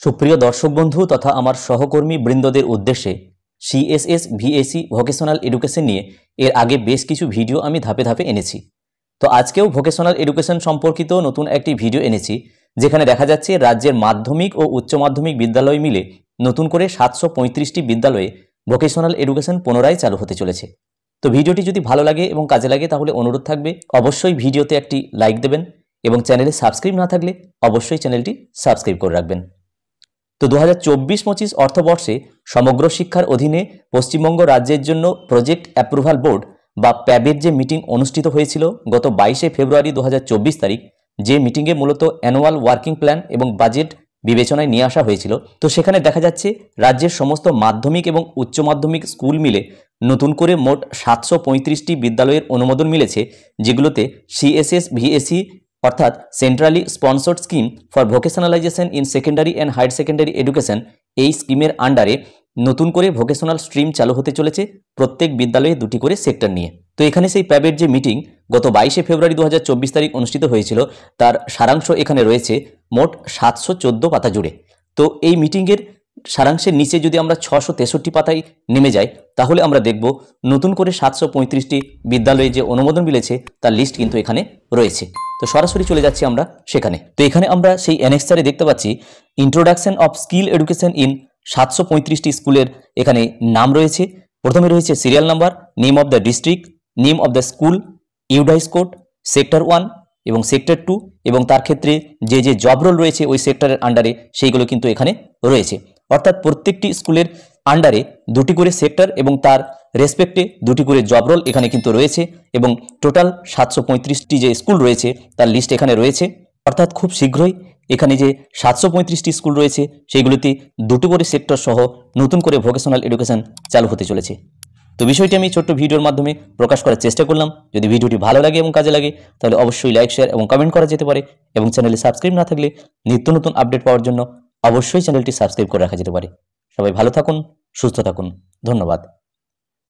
সুপ্রিয় দর্শক বন্ধু তথা আমার সহকর্মী বৃন্দদের উদ্দেশ্যে সিএসএস ভিএসি ভোকেশনাল এডুকেশন নিয়ে এর আগে বেশ কিছু ভিডিও আমি ধাপে ধাপে এনেছি। তো আজকেও ভোকেশনাল এডুকেশন সম্পর্কিত নতুন একটি ভিডিও এনেছি, যেখানে দেখা যাচ্ছে রাজ্যের মাধ্যমিক ও উচ্চ মাধ্যমিক বিদ্যালয় মিলে নতুন করে 735টি বিদ্যালয়ে ভোকেশনাল এডুকেশন পুনরায় চালু হতে চলেছে। তো ভিডিওটি যদি ভালো লাগে এবং কাজে লাগে তাহলে অনুরোধ থাকবে অবশ্যই ভিডিওতে একটি লাইক দেবেন এবং চ্যানেলে সাবস্ক্রাইব না থাকলে অবশ্যই চ্যানেলটি সাবস্ক্রাইব করে রাখবেন। তো 2024-25 অর্থবর্ষে সমগ্র শিক্ষার অধীনে পশ্চিমবঙ্গ রাজ্যের জন্য প্রজেক্ট অ্যাপ্রুভাল বোর্ড বা প্যাবের যে মিটিং অনুষ্ঠিত হয়েছিল গত 22শে ফেব্রুয়ারি 2024 তারিখ, যে মিটিংয়ে মূলত অ্যানুয়াল ওয়ার্কিং প্ল্যান এবং বাজেট বিবেচনায় নিয়ে আসা হয়েছিল। তো সেখানে দেখা যাচ্ছে রাজ্যের সমস্ত মাধ্যমিক এবং উচ্চ মাধ্যমিক স্কুল মিলে নতুন করে মোট 735টি বিদ্যালয়ের অনুমোদন মিলেছে, যেগুলোতে সিএসএস ভিএসি অর্থাৎ centrally sponsored scheme for vocationalisation in secondary and higher secondary education, এই স্কিমের আন্ডারে নতুন করে ভোকেশনাল স্ট্রিম চালু হতে চলেছে প্রত্যেক বিদ্যালয়ে 2টি করে সেক্টর নিয়ে। তো এখানে সেই প্যাবের যে মিটিং গত 22শে ফেব্রুয়ারি 2024 তারিখ অনুষ্ঠিত হয়েছিল তার সারাংশ এখানে রয়েছে মোট 714 পাতা জুড়ে। তো এই মিটিংয়ের সারাংশের নিচে যদি আমরা 663 পাতায় নেমে যাই তাহলে আমরা দেখব নতুন করে 735টি বিদ্যালয়ে যে অনুমোদন মিলেছে তার লিস্ট কিন্তু এখানে রয়েছে। তো সরাসরি চলে যাচ্ছি আমরা সেখানে। তো এখানে আমরা সেই অ্যানেক্সারে দেখতে পাচ্ছি introduction of skill education in 735টি স্কুলের এখানে নাম রয়েছে। প্রথমে রয়েছে serial number, name of the district, name of the school, UDISE code, sector 1 এবং সেক্টর 2 এবং তার ক্ষেত্রে যে যে জব রোল রয়েছে ওই সেক্টরের আন্ডারে সেইগুলো কিন্তু এখানে রয়েছে। অর্থাৎ প্রত্যেকটি স্কুলের আন্ডারে 2টি করে সেক্টর এবং তার রেসপেক্টে 2টি করে জব রোল এখানে কিন্তু রয়েছে এবং টোটাল 735টি যে স্কুল রয়েছে তার লিস্ট এখানে রয়েছে। অর্থাৎ খুব শীঘ্রই এখানে যে 735টি স্কুল রয়েছে সেইগুলিতে 2টি করে সেক্টর সহ নতুন করে ভোকেশনাল এডুকেশন চালু হতে চলেছে। তো বিষয়টি আমি ছোট্ট ভিডিওর মাধ্যমে প্রকাশ করার চেষ্টা করলাম। যদি ভিডিওটি ভালো লাগে এবং কাজে লাগে তাহলে অবশ্যই লাইক, শেয়ার এবং কমেন্ট করা যেতে পারে এবং চ্যানেলে সাবস্ক্রাইব না থাকলে নিত্য নতুন আপডেট পাওয়ার জন্য অবশ্যই চ্যানেলটি সাবস্ক্রাইব করে রাখা যেতে পারে। সবাই ভালো থাকুন, সুস্থ থাকুন, ধন্যবাদ।